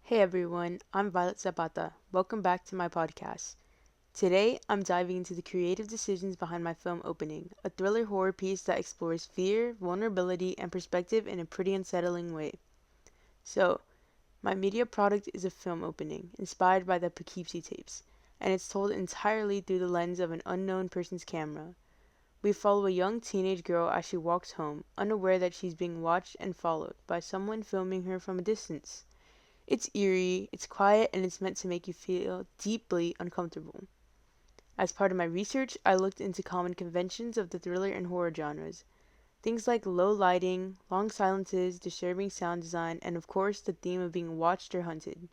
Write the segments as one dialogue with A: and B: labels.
A: Hey everyone, I'm Violet Zapata. Welcome back to my podcast. Today, I'm diving into the creative decisions behind my film Opening, a thriller horror piece that explores fear, vulnerability, and perspective in a pretty unsettling way. So, my media product is a film opening, inspired by the Poughkeepsie tapes, and it's told entirely through the lens of an unknown person's camera. We follow a young teenage girl as she walks home, unaware that she's being watched and followed by someone filming her from a distance. It's eerie, it's quiet, and it's meant to make you feel deeply uncomfortable. As part of my research, I looked into common conventions of the thriller and horror genres. Things like low lighting, long silences, disturbing sound design, and of course the theme of being watched or hunted.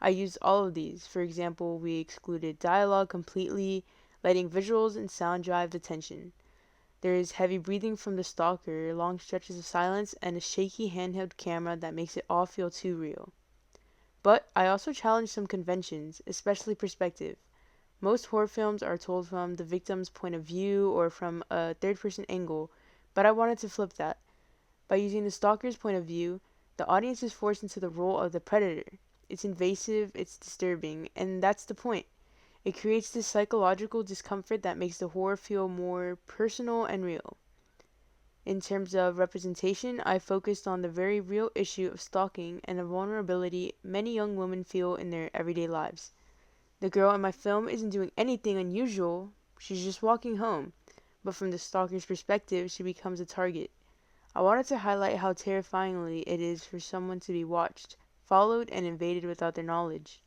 A: I used all of these. For example, we excluded dialogue completely, letting visuals and sound drive the tension. There is heavy breathing from the stalker, long stretches of silence, and a shaky handheld camera that makes it all feel too real. But I also challenge some conventions, especially perspective. Most horror films are told from the victim's point of view or from a third person angle, but I wanted to flip that. By using the stalker's point of view, the audience is forced into the role of the predator. It's invasive, it's disturbing, and that's the point. It creates this psychological discomfort that makes the horror feel more personal and real. In terms of representation, I focused on the very real issue of stalking and the vulnerability many young women feel in their everyday lives. The girl in my film isn't doing anything unusual, she's just walking home, but from the stalker's perspective, she becomes a target. I wanted to highlight how terrifyingly it is for someone to be watched, followed, and invaded without their knowledge.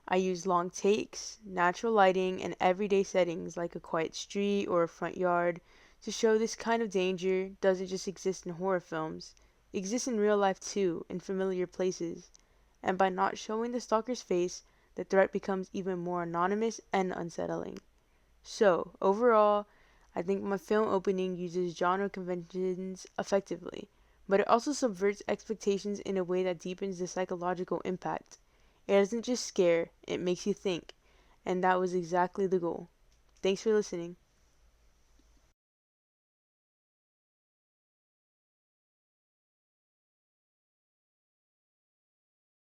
A: I used long takes, natural lighting, and everyday settings like a quiet street or a front yard to show this kind of danger doesn't just exist in horror films. It exists in real life too, in familiar places. And by not showing the stalker's face, the threat becomes even more anonymous and unsettling. So, overall, I think my film opening uses genre conventions effectively, but it also subverts expectations in a way that deepens the psychological impact. It doesn't just scare, it makes you think, and that was exactly the goal. Thanks for listening.